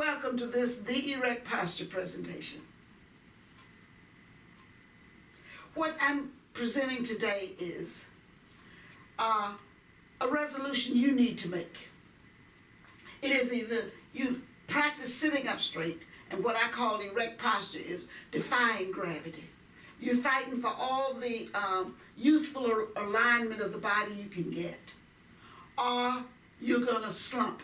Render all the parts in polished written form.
Welcome to the Erect posture presentation. What I'm presenting today is a resolution you need to make. It is either you practice sitting up straight, and what I call erect posture is defying gravity. You're fighting for all the youthful alignment of the body you can get. Or you're going to slump,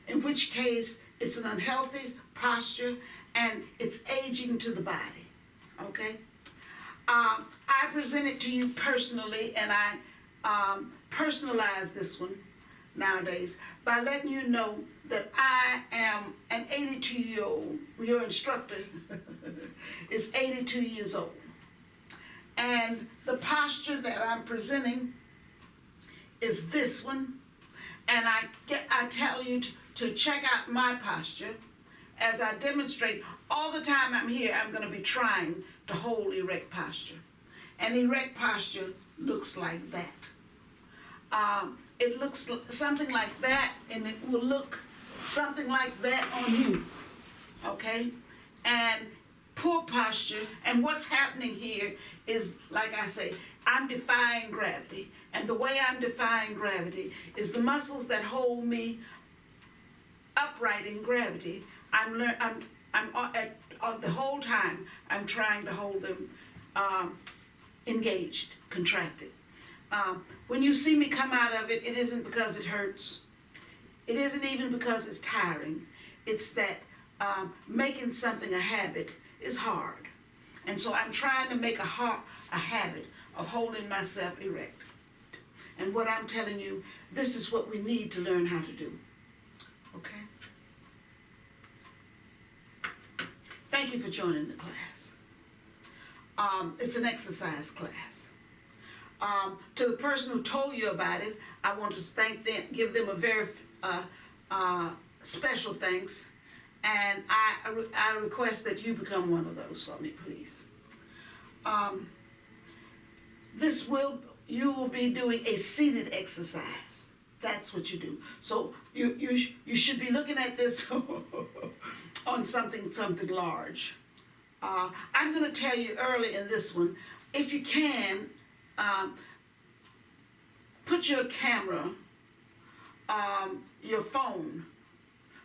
in which case it's an unhealthy posture and it's aging to the body, okay? I present it to you personally, and I personalize this one nowadays by letting you know that I am an 82-year-old. Your instructor is 82 years old. And the posture that I'm presenting is this one. And I tell you to check out my posture as I demonstrate. All the time I'm here, I'm going to be trying to hold erect posture. And erect posture looks like that. It looks something like that, and it will look something like that on you, okay? And poor posture, and what's happening here is, like I say, I'm defying gravity. And the way I'm defying gravity is the muscles that hold me upright in gravity. The whole time I'm trying to hold them engaged, contracted. When you see me come out of it, it isn't because it hurts. It isn't even because it's tiring. It's that making something a habit is hard. And so I'm trying to make a habit of holding myself erect. And what I'm telling you, this is what we need to learn how to do. Okay? Thank you for joining the class. It's an exercise class. To the person who told you about it, I want to thank them, give them a very special thanks, and I request that you become one of those for me, please. You will be doing a seated exercise. That's what you do. So you should be looking at this on something large. I'm going to tell you early in this one, if you can, put your camera, your phone,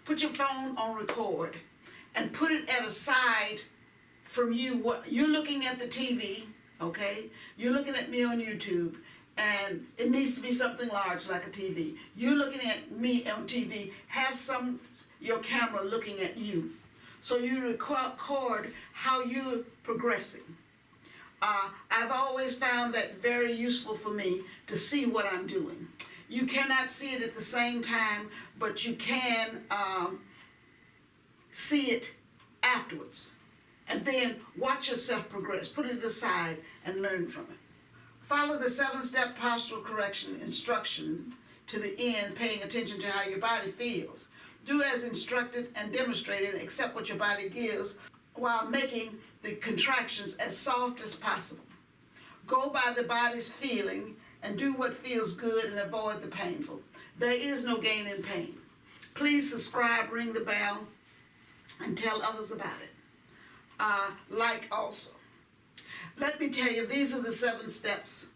put your phone on record and put it at a side from you. You're looking at the TV, okay? You're looking at me on YouTube, and it needs to be something large like a TV. You're looking at me on TV, have your camera looking at you. So you record how you're progressing. I've always found that very useful for me to see what I'm doing. You cannot see it at the same time, but you can see it afterwards. And then watch yourself progress. Put it aside and learn from it. Follow the 7-step postural correction instruction to the end, paying attention to how your body feels. Do as instructed and demonstrated, accept what your body gives while making the contractions as soft as possible. Go by the body's feeling and do what feels good and avoid the painful. There is no gain in pain. Please subscribe, ring the bell, and tell others about it. Like also. Let me tell you, these are the 7 steps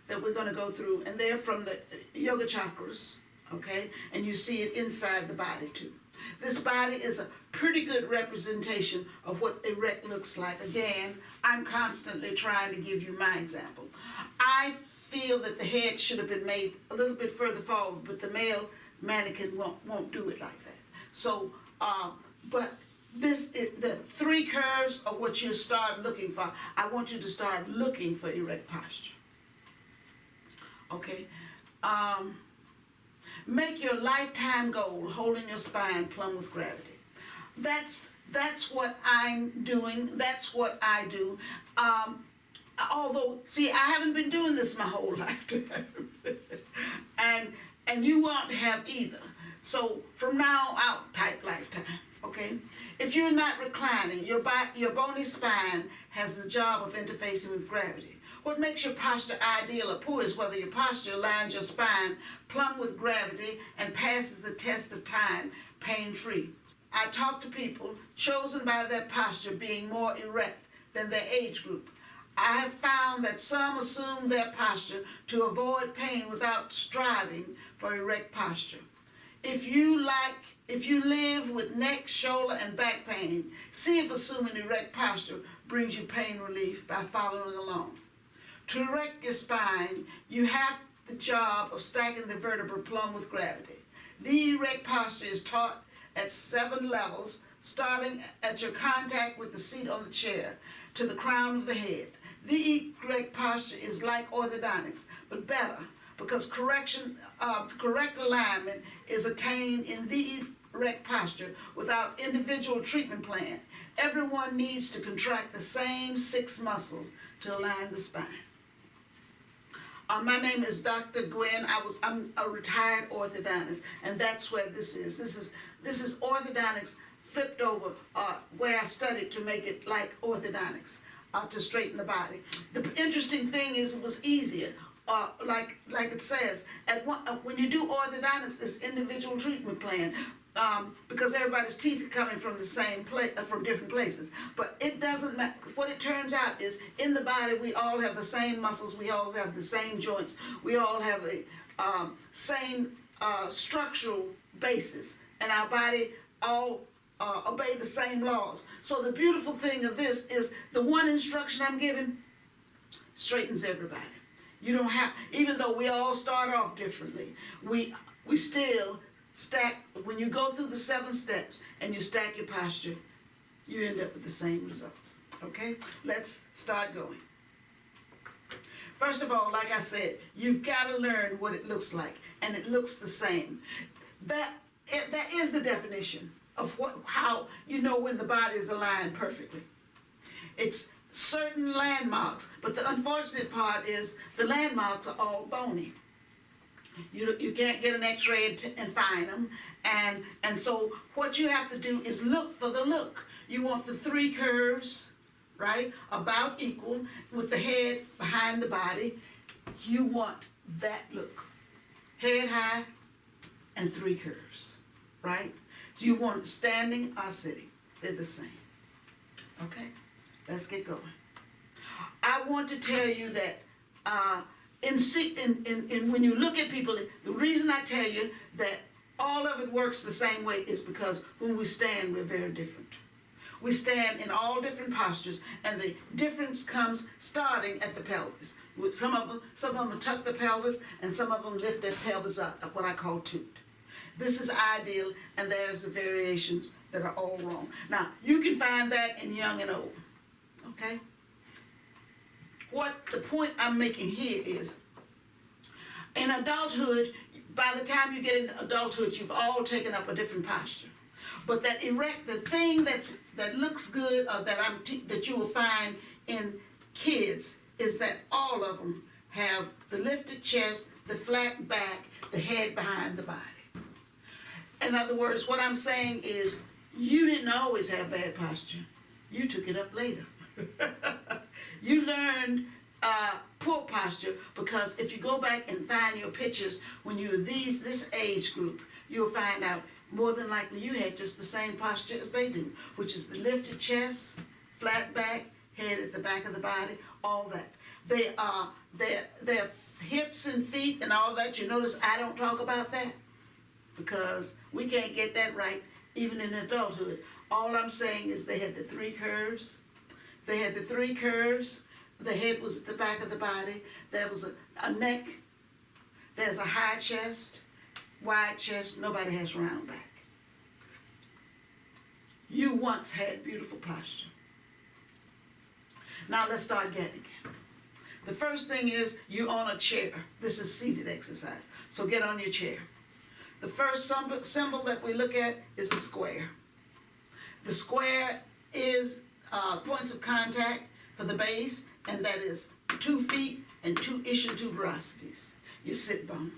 that we're going to go through, and they're from the yoga chakras, okay? And you see it inside the body too. This body is a pretty good representation of what erect looks like. Again, I'm constantly trying to give you my example. I feel that the head should have been made a little bit further forward, but the male mannequin won't do it like that. So, but the 3 curves are what you start looking for. I want you to start looking for erect posture. Okay? Make your lifetime goal holding your spine plumb with gravity. That's what I'm doing. That's what I do. Although, see, I haven't been doing this my whole lifetime. and you won't have either. So from now out type lifetime, okay? If you're not reclining, your bony spine has the job of interfacing with gravity. What makes your posture ideal or poor is whether your posture aligns your spine plumb with gravity and passes the test of time pain-free. I talk to people chosen by their posture being more erect than their age group. I have found that some assume their posture to avoid pain without striving for erect posture. If you live with neck, shoulder, and back pain, see if assuming erect posture brings you pain relief by following along. To erect your spine, you have the job of stacking the vertebrae plumb with gravity. The erect posture is taught at 7 levels, starting at your contact with the seat on the chair to the crown of the head. The erect posture is like orthodontics, but better, because correct alignment is attained in the erect posture without individual treatment plan. Everyone needs to contract the same 6 muscles to align the spine. My name is Dr. Gwen. I'm a retired orthodontist, and that's where this is. This is orthodontics flipped over, where I studied to make it like orthodontics, to straighten the body. The interesting thing is it was easier. Like it says, when you do orthodontics, it's individual treatment plan, because everybody's teeth are coming from the same place, from different places. But it doesn't matter. What it turns out is, in the body, we all have the same muscles, we all have the same joints, we all have the same structural basis, and our body all obey the same laws. So the beautiful thing of this is the one instruction I'm giving straightens everybody. You don't have, even though we all start off differently, we still stack. When you go through the 7 steps and you stack your posture, you end up with the same results. Okay, let's start going. First of all, like I said, you've got to learn what it looks like, and it looks the same. That is the definition of how you know when the body is aligned perfectly. It's certain landmarks, but the unfortunate part is the landmarks are all bony. You can't get an x-ray and find them, and so what you have to do is look for the look. You want the 3 curves, right, about equal, with the head behind the body. You want that look, head high and 3 curves, right? So you want it standing or sitting. They're the same. Okay, let's get going. I want to tell you that when you look at people, the reason I tell you that all of it works the same way is because when we stand, we're very different. We stand in all different postures, and the difference comes starting at the pelvis. Some of them tuck the pelvis, and some of them lift their pelvis up, what I call toot. This is ideal, and there's the variations that are all wrong. Now, you can find that in young and old, okay? What the point I'm making here is, in adulthood, by the time you get into adulthood, you've all taken up a different posture. But that erect, the thing that looks good, or that you will find in kids, is that all of them have the lifted chest, the flat back, the head behind the body. In other words, what I'm saying is, you didn't always have bad posture. You took it up later. You learned poor posture, because if you go back and find your pictures when you were this age group, you'll find out more than likely you had just the same posture as they do, which is the lifted chest, flat back, head at the back of the body, all that. Their hips and feet and all that. You notice I don't talk about that, because we can't get that right even in adulthood. All I'm saying is they had the 3 curves. They had the 3 curves. The head was at the back of the body. There was a neck. There's a high chest, wide chest. Nobody has round back. You once had beautiful posture. Now let's start getting it. The first thing is, you're on a chair. This is seated exercise. So get on your chair. The first symbol that we look at is a square. The square is points of contact for the base, and that is 2 feet and 2 ischial tuberosities, your sit bones.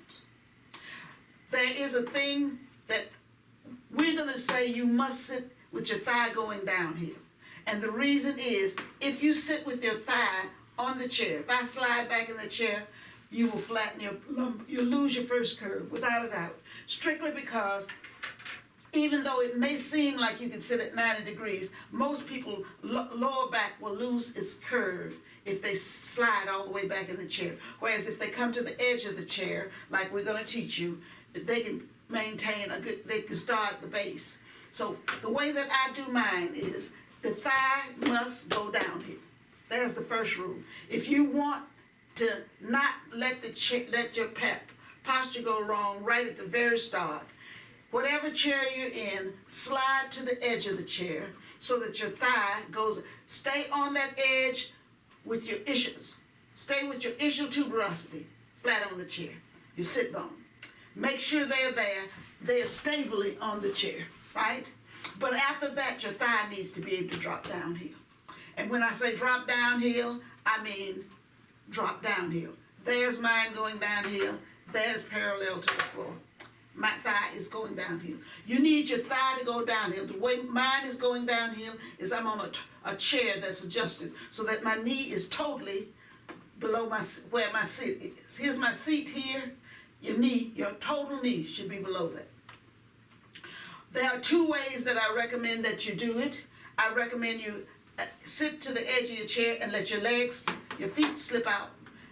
There is a thing that we're going to say you must sit with your thigh going downhill. And the reason is, if you sit with your thigh on the chair, if I slide back in the chair, you will flatten your lumbar, you'll lose your first curve, without a doubt. Strictly because even though it may seem like you can sit at 90 degrees, most people lower back will lose its curve if they slide all the way back in the chair. Whereas if they come to the edge of the chair, like we're going to teach you, they can maintain they can start at the base. So the way that I do mine is the thigh must go downhill. There's the first rule. If you want to not let your posture go wrong right at the very start, whatever chair you're in, slide to the edge of the chair so that your thigh goes, stay on that edge with your ischials. Stay with your ischial tuberosity flat on the chair, your sit bone. Make sure they're there. They're stably on the chair, right? But after that, your thigh needs to be able to drop downhill. And when I say drop downhill, I mean drop downhill. There's mine going downhill. There's parallel to the floor. My thigh is going downhill. You need your thigh to go downhill. The way mine is going downhill is I'm on a chair that's adjusted so that my knee is totally below where my seat is. Here's my seat here. Your total knee should be below that. There are two ways that I recommend that you do it. I recommend you sit to the edge of your chair and let your feet slip out.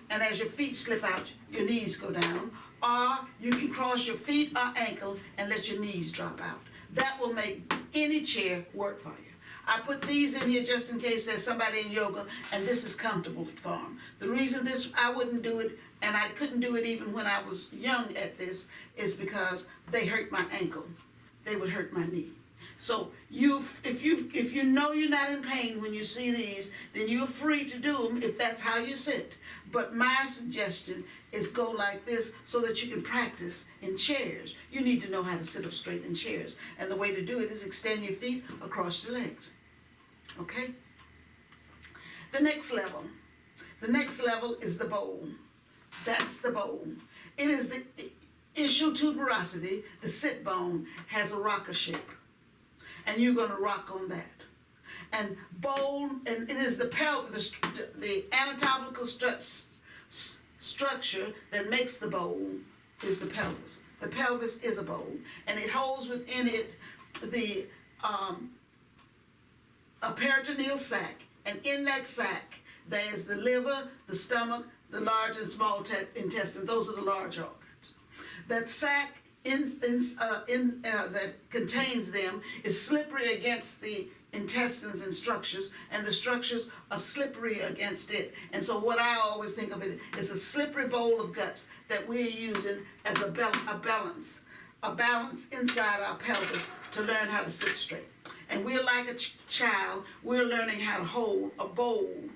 And as your feet slip out, your knees go down. Or you can cross your feet or ankle and let your knees drop out. That will make any chair work for you. I put these in here just in case there's somebody in yoga and this is comfortable for them. The reason I wouldn't do it, and I couldn't do it even when I was young at this, is because they hurt my ankle. They would hurt my knee. So if you know you're not in pain when you see these, then you're free to do them if that's how you sit. But my suggestion is go like this so that you can practice in chairs. You need to know how to sit up straight in chairs. And the way to do it is extend your feet across your legs. Okay? The next level is the bowl. That's the bowl. It is the ischial tuberosity, the sit bone, has a rocker shape. And you're going to rock on that. And bowl, and it is the anatomical structure that makes the bowl is the pelvis. The pelvis is a bowl, and it holds within it a peritoneal sac, and in that sac there's the liver, the stomach, the large and small intestine. Those are the large organs. That sac that contains them is slippery against the intestines and structures, and the structures are slippery against it. And so what I always think of it is a slippery bowl of guts that we're using as a balance inside our pelvis to learn how to sit straight. And we're like a child, we're learning how to hold a bowl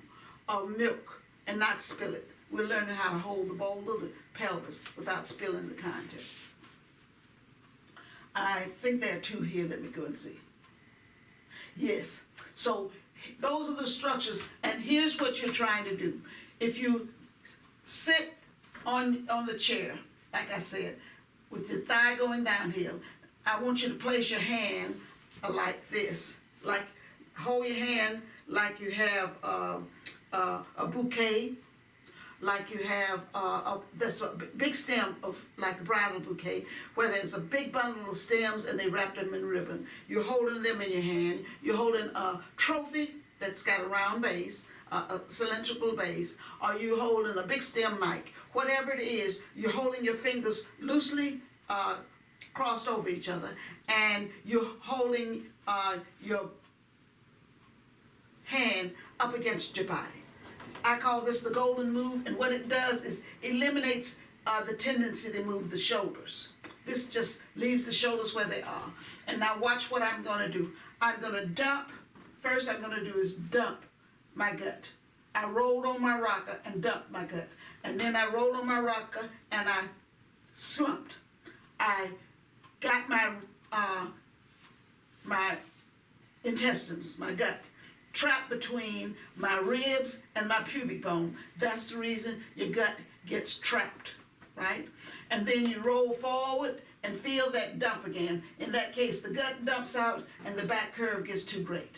of milk and not spill it. We're learning how to hold the bowl of the pelvis without spilling the content. I think there are two here. Let me go and see. Yes. So those are the structures, and here's what you're trying to do. If you sit on the chair, like I said, with your thigh going downhill, I want you to place your hand like this. Like, hold your hand like you have a bouquet, like you have that's a big stem of like a bridal bouquet, where there's a big bundle of stems and they wrap them in ribbon. You're holding them in your hand. You're holding a trophy that's got a round base, a cylindrical base, or you're holding a big stem mic. Whatever it is, you're holding your fingers loosely crossed over each other, and you're holding your hand up against your body. I call this the golden move, and what it does is eliminates the tendency to move the shoulders. This just leaves the shoulders where they are. And now watch what I'm going to do. I'm going to dump. First I'm going to do is dump my gut. I rolled on my rocker and dumped my gut. And then I rolled on my rocker and I slumped. I got my intestines, my gut, trapped between my ribs and my pubic bone. That's the reason your gut gets trapped, right? And then you roll forward and feel that dump again. In that case, the gut dumps out and the back curve gets too great.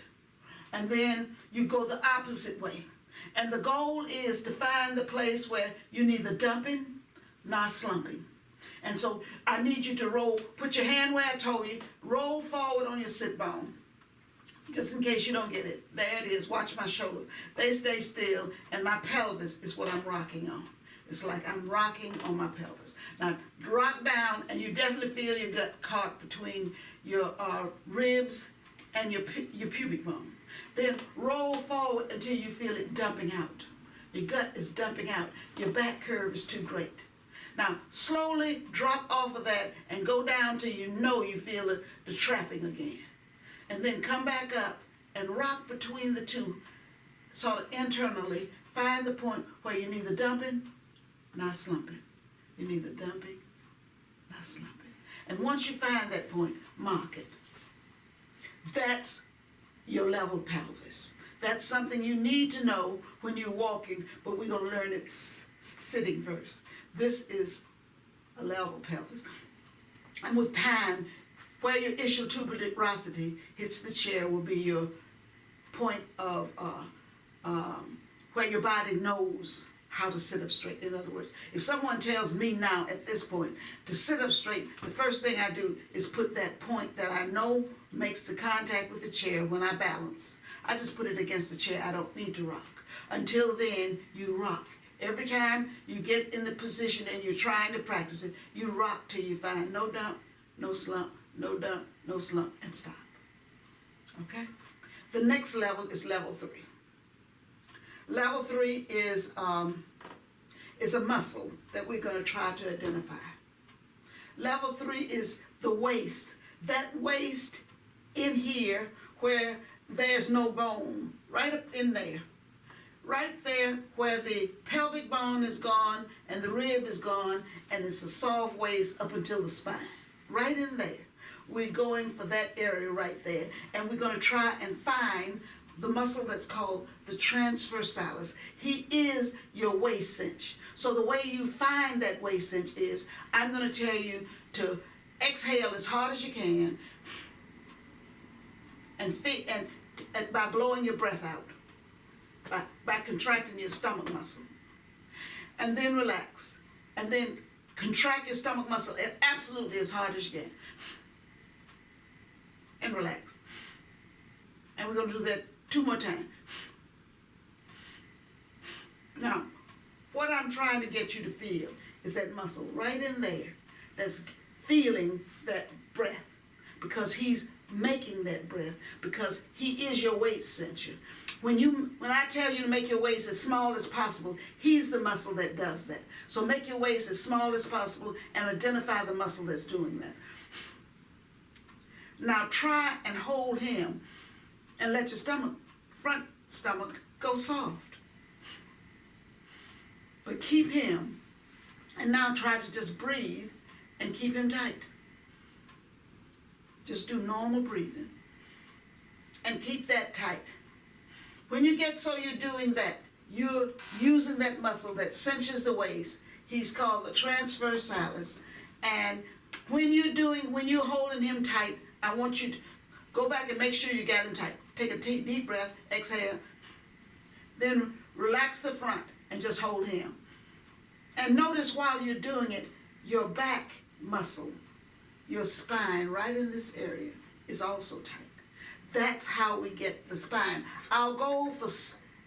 And then you go the opposite way. And the goal is to find the place where you're neither dumping nor slumping. And so I need you to roll, put your hand where I told you, roll forward on your sit bone. Just in case you don't get it. There it is, watch my shoulders. They stay still, and my pelvis is what I'm rocking on. It's like I'm rocking on my pelvis. Now, rock down, and you definitely feel your gut caught between your ribs and your pubic bone. Then roll forward until you feel it dumping out. Your gut is dumping out. Your back curve is too great. Now, slowly drop off of that and go down till you know you feel the trapping again. And then come back up and rock between the two, sort of internally. Find the point where you're neither dumping nor slumping. You're neither dumping nor slumping. And once you find that point, mark it. That's your level pelvis. That's something you need to know when you're walking, but we're going to learn it sitting first. This is a level pelvis. And with time, where your ischial tuberosity hits the chair will be your point of where your body knows how to sit up straight. In other words, if someone tells me now at this point to sit up straight, the first thing I do is put that point that I know makes the contact with the chair when I balance. I just put it against the chair. I don't need to rock. Until then, you rock. Every time you get in the position and you're trying to practice it, you rock till you find no dump, no slump, no dump, no slump, and stop. Okay? The next level is level 3. Level 3 is a muscle that we're going to try to identify. Level 3 is the waist. That waist in here where there's no bone, right up in there. Right there where the pelvic bone is gone and the rib is gone and it's a soft waist up until the spine. Right in there. We're going for that area right there. And we're going to try and find the muscle that's called the transversalis. He is your waist cinch. So the way you find that waist cinch is, I'm going to tell you to exhale as hard as you can and by blowing your breath out. By contracting your stomach muscle. And then relax. And then contract your stomach muscle absolutely as hard as you can. And relax. And we're going to do that 2 more times. Now, what I'm trying to get you to feel is that muscle right in there that's feeling that breath, because he's making that breath, because he is your waist cincher. When I tell you to make your waist as small as possible, he's the muscle that does that. So make your waist as small as possible and identify the muscle that's doing that. Now try and hold him and let your front stomach, go soft. But keep him, and now try to just breathe and keep him tight. Just do normal breathing and keep that tight. When you get so you're doing that, you're using that muscle that cinches the waist. He's called the transversalis. And when you're holding him tight, I want you to go back and make sure you got him tight. Take a deep breath, exhale. Then relax the front and just hold him. And notice while you're doing it, your back muscle, your spine right in this area is also tight. That's how we get the spine. Our goal for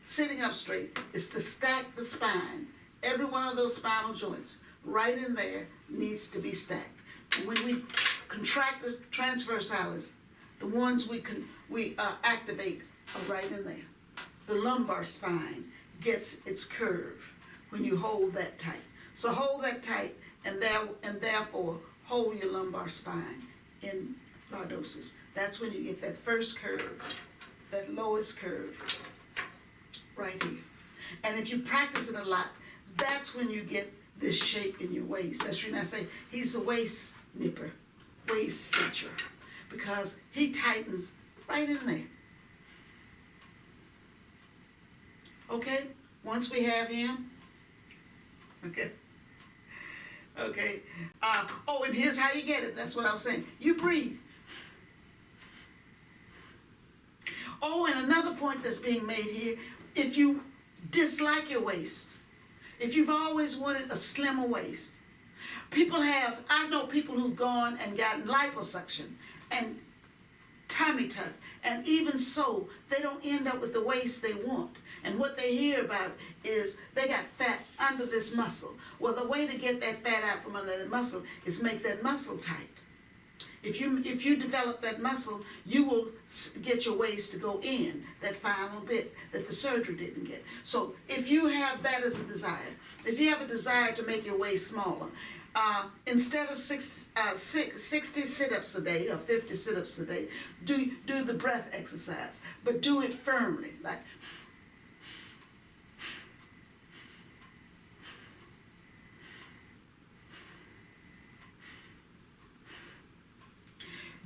sitting up straight is to stack the spine. Every one of those spinal joints right in there needs to be stacked. And when we contract the transversalis, the ones we activate are right in there. The lumbar spine gets its curve when you hold that tight. So hold that tight, and therefore hold your lumbar spine in lordosis. That's when you get that first curve, that lowest curve, right here. And if you practice it a lot, that's when you get this shape in your waist. That's when I say he's the waist nipper, waist cincher, because he tightens right in there. Okay, once we have him, okay. And here's how you get it. That's what I was saying. You breathe. Oh, and another point that's being made here, if you dislike your waist, if you've always wanted a slimmer waist, I know people who've gone and gotten liposuction and tummy tuck, and even so, they don't end up with the waist they want. And what they hear about is they got fat under this muscle. Well, the way to get that fat out from under the muscle is make that muscle tight. If you develop that muscle, you will get your waist to go in, that final bit that the surgery didn't get. So if you have that as a desire, if you have a desire to make your waist smaller, instead of 60 sit-ups a day or 50 sit-ups a day, do the breath exercise, but do it firmly, like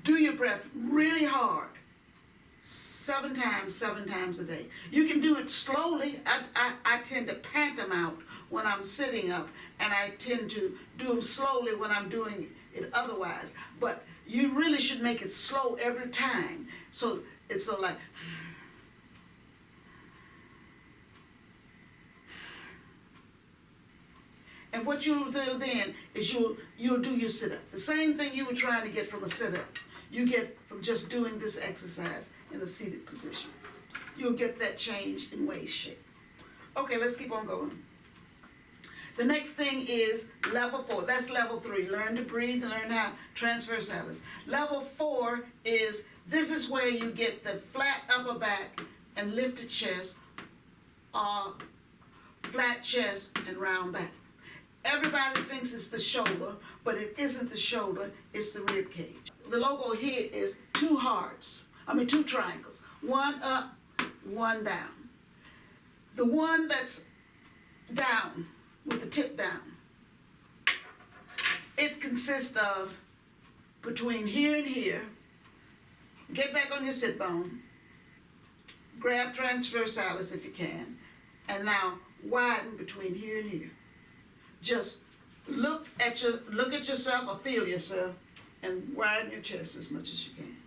do your breath really hard, 7 times a day. You can do it slowly. I tend to pant them out when I'm sitting up, and I tend to do them slowly when I'm doing it otherwise. But you really should make it slow every time. So it's so like, and what you'll do then is you'll do your sit-up. The same thing you were trying to get from a sit-up, you get from just doing this exercise in a seated position. You'll get that change in waist shape. Okay, let's keep on going. The next thing is level 4. That's level 3. Learn to breathe and learn how transversalis. Level 4 is, this is where you get the flat upper back and lifted chest, flat chest and round back. Everybody thinks it's the shoulder, but it isn't the shoulder, it's the rib cage. The logo here is 2 triangles. One up, one down. The one that's down, with the tip down, it consists of between here and here, get back on your sit bone, grab transversalis if you can, and now widen between here and here. Just look at yourself or feel yourself and widen your chest as much as you can.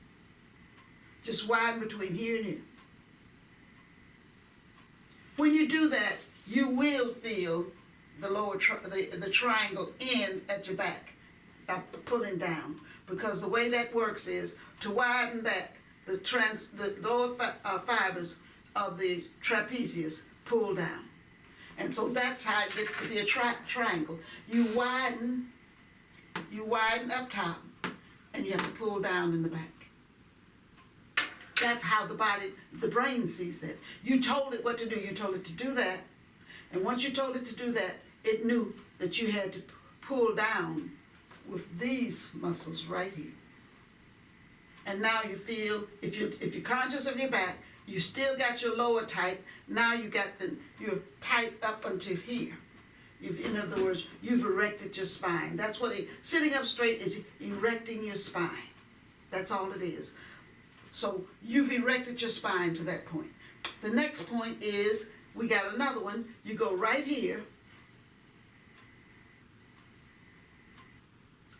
Just widen between here and here. When you do that, you will feel the lower the triangle end at your back, pulling down, because the way that works is to widen that the lower fibers of the trapezius pull down. And so that's how it gets to be a triangle. You widen up top, and you have to pull down in the back. That's how the brain sees that. You told it what to do. You told it to do that. And once you told it to do that, it knew that you had to pull down with these muscles right here. And now you feel, if you're conscious of your back, you still got your lower tight. Now you're tight up until here. In other words, you've erected your spine. That's what sitting up straight is, erecting your spine. That's all it is. So you've erected your spine to that point. The next point is, we got another one. You go right here,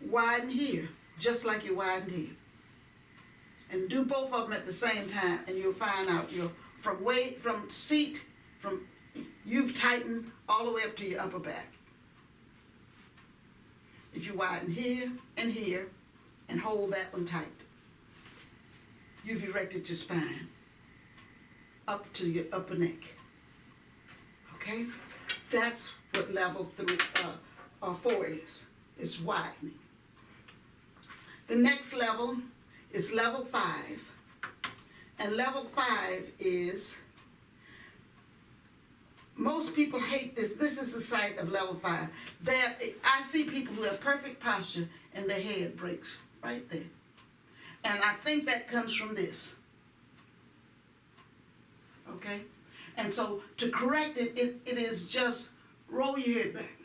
widen here, just like you widened here. And do both of them at the same time, and you'll find out you've tightened all the way up to your upper back. If you widen here and hold that one tight, you've erected your spine up to your upper neck. Okay? That's what level 4 is. It's widening. The next level is level 5. And level 5 is, most people hate this. This is the site of level 5. I see people who have perfect posture and their head breaks right there. And I think that comes from this. Okay? And so to correct it, it is just roll your head back.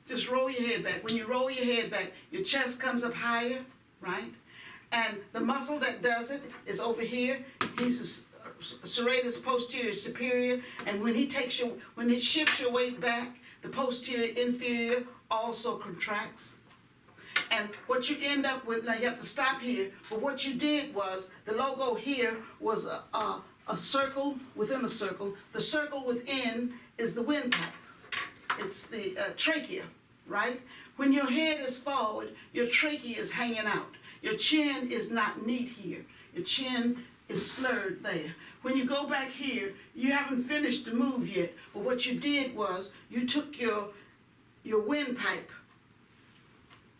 Just roll your head back. When you roll your head back, your chest comes up higher, right? And the muscle that does it is over here. He's a serratus posterior superior. And when it shifts your weight back, the posterior inferior also contracts. And what you end up with, now you have to stop here, but what you did was, the logo here was a circle within a circle. The circle within is the windpipe. It's the trachea. right? When your head is forward, your trachea is hanging out. Your chin is not neat here. Your chin is slurred there. When you go back here, you haven't finished the move yet, but what you did was you took your windpipe.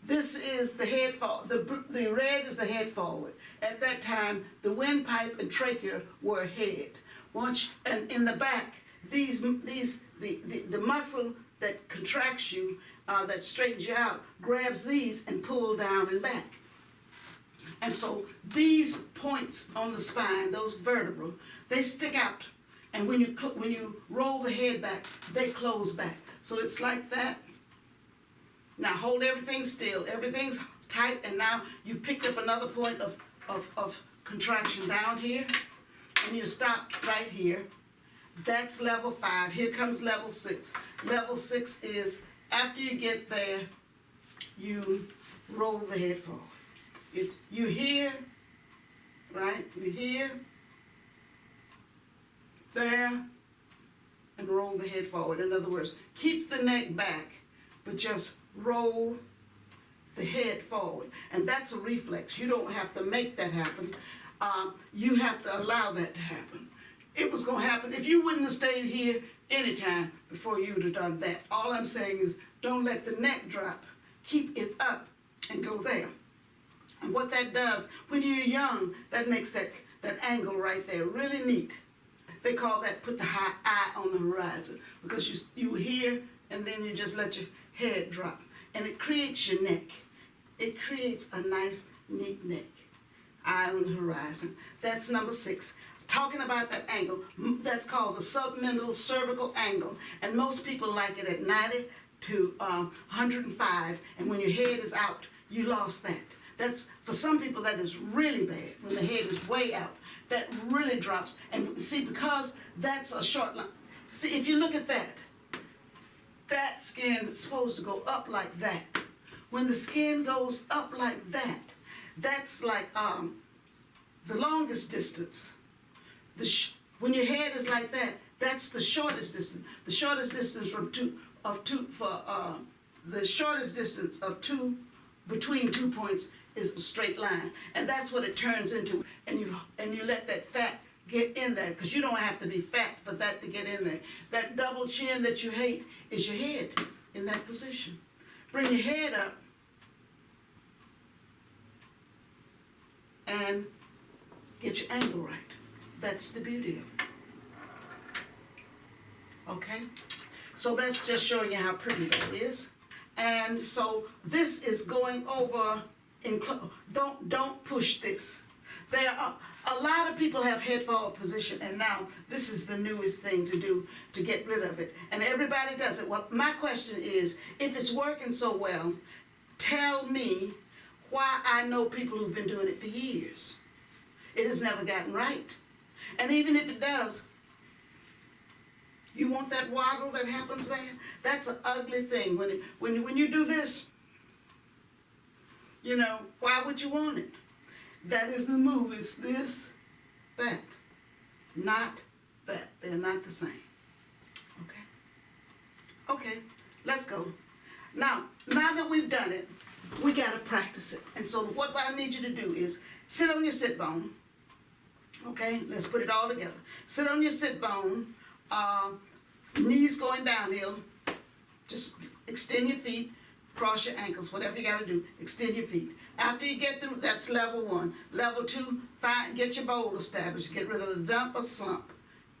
This is the head forward. The red is the head forward. At that time, the windpipe and trachea were ahead. And in the back, the muscle that contracts you, that straightens you out, grabs these and pull down and back. And so these points on the spine, those vertebrae, they stick out. And when you roll the head back, they close back. So it's like that. Now hold everything still. Everything's tight, and now you picked up another point of contraction down here, and you stopped right here. That's level 5. Here comes level 6. Level 6 is after you get there, you roll the head forward. It's you here, right? You here, there, and roll the head forward. In other words, keep the neck back, but just roll the head forward. And that's a reflex. You don't have to make that happen. You have to allow that to happen. It was going to happen if you wouldn't have stayed here anytime before you would have done that. All I'm saying is don't let the neck drop. Keep it up and go there. And what that does, when you're young, that makes that angle right there really neat. They call that put the high eye on the horizon, because you here and then you just let your head drop. And it creates your neck. It creates a nice, neat neck. Eye on the horizon. That's number 6. Talking about that angle, that's called the submental cervical angle. And most people like it at 90 to 105. And when your head is out, you lost that. That's, for some people, that is really bad. When the head is way out, that really drops. And see, because that's a short line. See, if you look at that, that skin is supposed to go up like that. When the skin goes up like that, that's like the longest distance. When your head is like that, that's the shortest distance. The shortest distance between 2 points is a straight line, and that's what it turns into. And you let that fat get in there, because you don't have to be fat for that to get in there. That double chin that you hate is your head in that position. Bring your head up and get your angle right. That's the beauty of it. Okay? So that's just showing you how pretty that is. And so this is going over don't push this. There are a lot of people have head forward position, and now this is the newest thing to do to get rid of it. And everybody does it. Well, my question is, if it's working so well, tell me why I know people who've been doing it for years. It has never gotten right. And even if it does, you want that waddle that happens there? That's an ugly thing. When you do this, you know, why would you want it? That is the move. It's this, that, not that. They're not the same. Okay? Okay, let's go. Now that we've done it, we got to practice it. And so what I need you to do is sit on your sit bone. Okay, let's put it all together. Sit on your sit bone, knees going downhill. Just extend your feet, cross your ankles, whatever you got to do. Extend your feet. After you get through, that's level 1. Level 2, get your bowl established. Get rid of the dump or slump.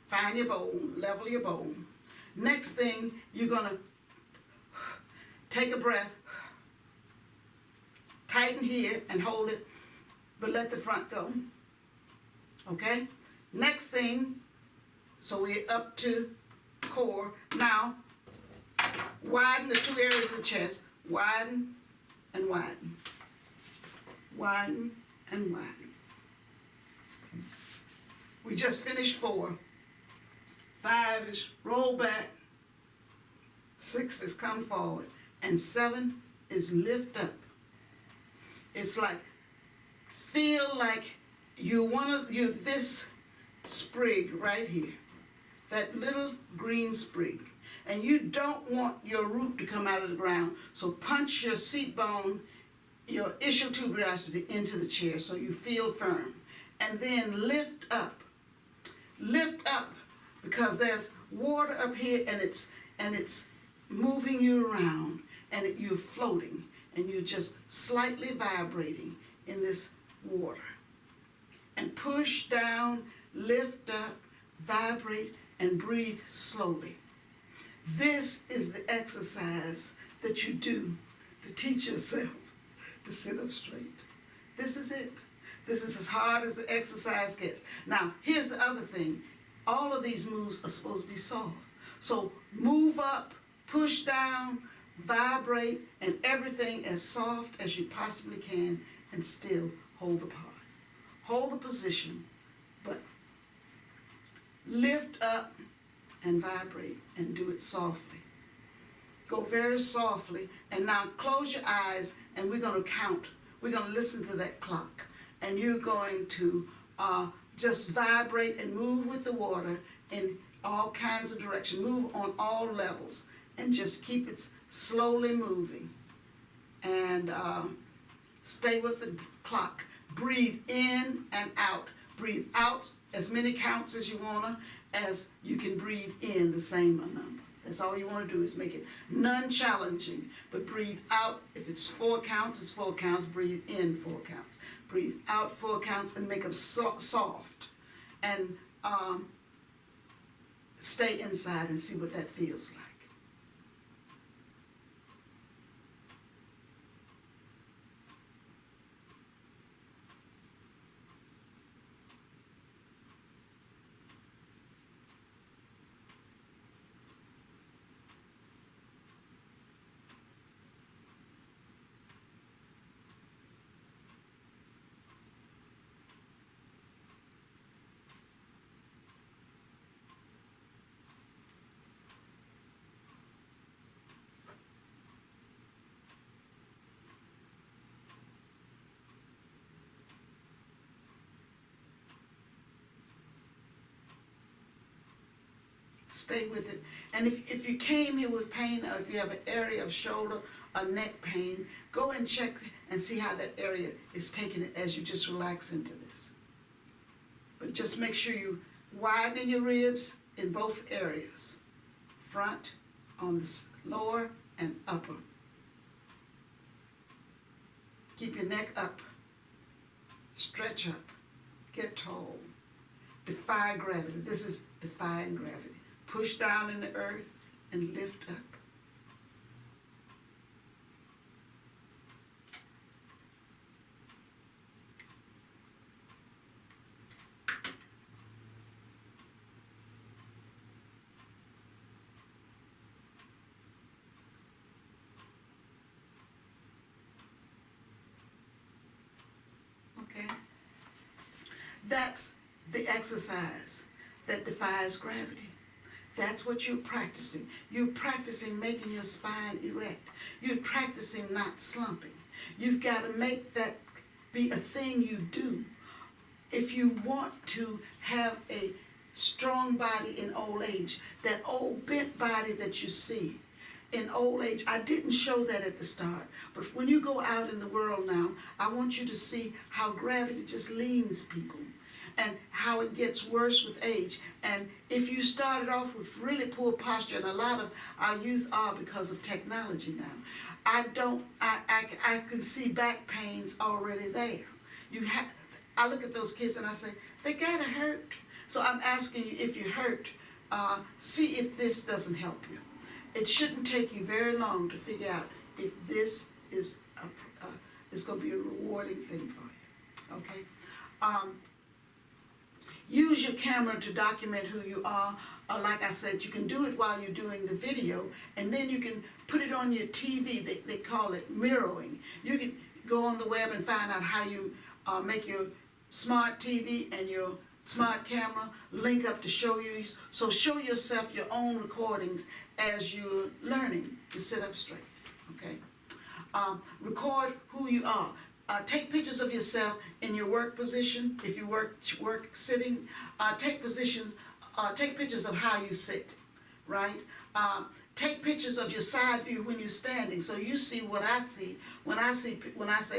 Find your bowl, level your bowl. Next thing, you're going to take a breath. Tighten here and hold it, but let the front go. Okay? Next thing, so we're up to core. Now, widen the 2 areas of the chest. Widen and widen. Widen and widen. We just finished 4. 5 is roll back. 6 is come forward. And 7 is lift up. It's like, feel like you're this sprig right here. That little green sprig. and you don't want your root to come out of the ground. So punch your seat bone, your ischial tuberosity into the chair so you feel firm. And then lift up. Lift up, because there's water up here and it's moving you around, and you're floating, and you're just slightly vibrating in this water. And push down, lift up, vibrate, and breathe slowly. This is the exercise that you do to teach yourself to sit up straight. This is it. This is as hard as the exercise gets. Now, here's the other thing. All of these moves are supposed to be soft. So move up, push down, vibrate, and everything as soft as you possibly can, and still hold the part. Hold the position, but lift up and vibrate and do it softly. Go very softly, and now close your eyes, and we're going to count. We're going to listen to that clock, and you're going to just vibrate and move with the water in all kinds of directions. Move on all levels, and just keep it slowly moving, and stay with the clock. Breathe in and out. Breathe out as many counts as you want to, as you can breathe in the same number. That's all you want to do, is make it non-challenging. But breathe out. If it's 4 counts, it's 4 counts. Breathe in 4 counts. Breathe out 4 counts, and make them soft. And stay inside and see what that feels like. Stay with it. And if you came here with pain, or if you have an area of shoulder or neck pain, go and check and see how that area is taking it as you just relax into this. But just make sure you widen your ribs in both areas. Front, on the lower and upper. Keep your neck up. Stretch up. Get tall. Defy gravity. This is defying gravity. Push down in the earth and lift up. Okay? That's the exercise that defies gravity. That's what you're practicing. You're practicing making your spine erect. You're practicing not slumping. You've got to make that be a thing you do. If you want to have a strong body in old age, that old bent body that you see in old age, I didn't show that at the start, but when you go out in the world now, I want you to see how gravity just leans people, and how it gets worse with age. And if you started off with really poor posture, and a lot of our youth are because of technology now, I can see back pains already there. I look at those kids and I say, they gotta hurt. So I'm asking you, if you hurt, see if this doesn't help you. It shouldn't take you very long to figure out if this is going to be a rewarding thing for you. Okay. Use your camera to document who you are. Like I said, you can do it while you're doing the video, and then you can put it on your TV. They call it mirroring. You can go on the web and find out how you make your smart TV and your smart camera link up to show you. So show yourself your own recordings as you're learning to sit up straight. Okay. Record who you are. Take pictures of yourself in your work position. If you work sitting, take pictures of how you sit, right? Take pictures of your side view when you're standing, so you see what I see when I say,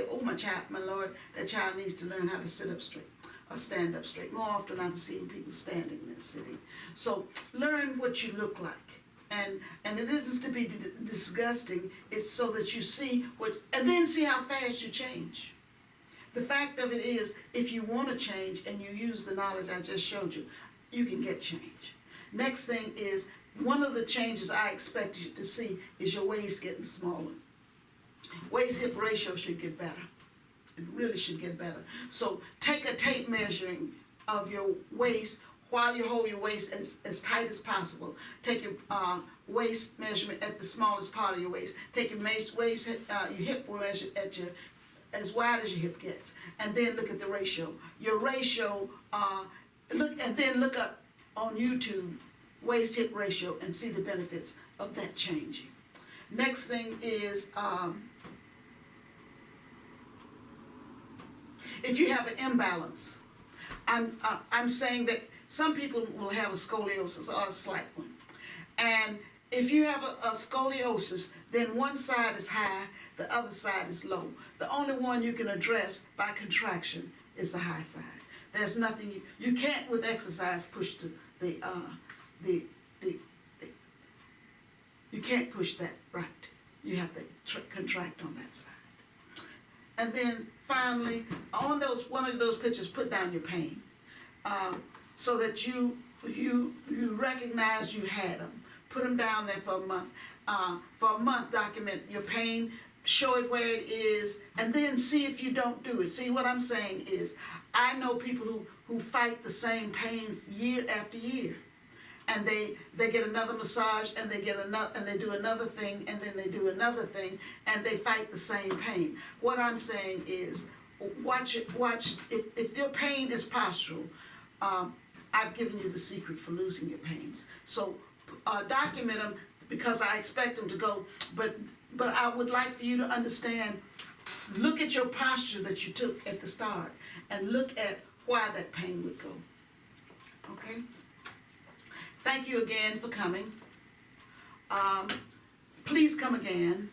"Oh, my Lord, that child needs to learn how to sit up straight or stand up straight." More often, I'm seeing people standing than sitting. So learn what you look like, and it isn't to be disgusting. It's so that you see and then see how fast you change. The fact of it is, if you want to change and you use the knowledge I just showed you, you can get change. Next thing is, one of the changes I expect you to see is your waist getting smaller. Waist-hip ratio should get better. It really should get better. So take a tape measuring of your waist while you hold your waist as tight as possible. Take your waist measurement at the smallest part of your waist. Take your your hip measure at as wide as your hip gets, and then look at the ratio. Your ratio, look up on YouTube waist-hip ratio and see the benefits of that changing. Next thing is, if you have an imbalance, I'm saying that some people will have a scoliosis or a slight one, and if you have a scoliosis, then one side is high, the other side is low. The only one you can address by contraction is the high side. There's nothing you can't with exercise push you can't push that right. You have to contract on that side. And then finally, on one of those pictures, put down your pain, so that you recognize you had them. Put them down there for a month. Document your pain, show it where it is, and then see if you don't do it. See, what I'm saying is, I know people who fight the same pain year after year, and they get another massage, and they do another thing, and then they do another thing, and they fight the same pain. What I'm saying is, watch if your pain is postural. I've given you the secret for losing your pains. So document them, because I expect them to go, but I would like for you to understand, look at your posture that you took at the start, and look at why that pain would go. Okay? Thank you again for coming. Please come again.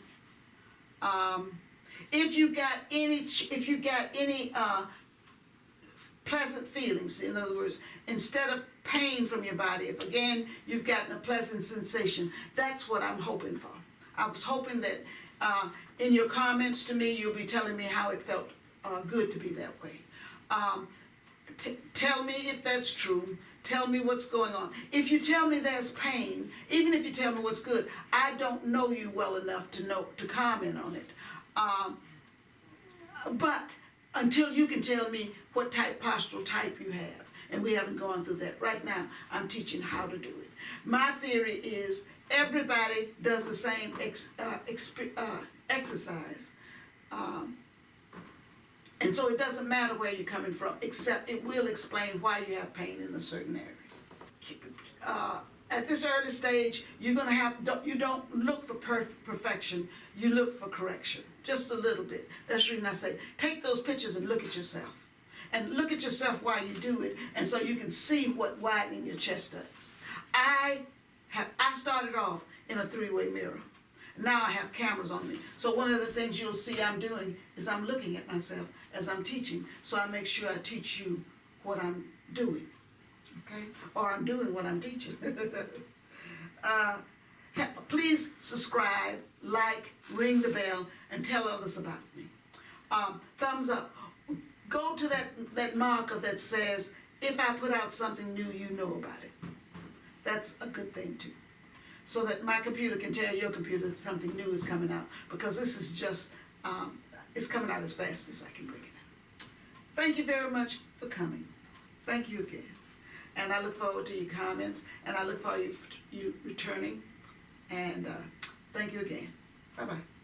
If you got any pleasant feelings, in other words, instead of pain from your body, if again you've gotten a pleasant sensation, that's what I'm hoping for. I was hoping that in your comments to me, you'll be telling me how it felt good to be that way. Tell me if that's true. Tell me what's going on. If you tell me there's pain, even if you tell me what's good, I don't know you well enough to comment on it. But until you can tell me what postural type you have, and we haven't gone through that. Right now, I'm teaching how to do it. My theory is everybody does the same exercise. And so it doesn't matter where you're coming from, except it will explain why you have pain in a certain area. At this early stage, you don't look for perfection, you look for correction, just a little bit. That's the reason I say, take those pictures and look at yourself. And look at yourself while you do it, and so you can see what widening your chest does. I started off in a three-way mirror. Now I have cameras on me. So one of the things you'll see I'm doing is I'm looking at myself as I'm teaching. So I make sure I teach you what I'm doing. Okay? Or I'm doing what I'm teaching. Please subscribe, like, ring the bell, and tell others about me. Thumbs up. Go to that marker that says, if I put out something new, you know about it. That's a good thing too. So that my computer can tell your computer that something new is coming out, because this is just, it's coming out as fast as I can bring it in. Thank you very much for coming. Thank you again. And I look forward to your comments, and I look forward to you returning. And thank you again. Bye-bye.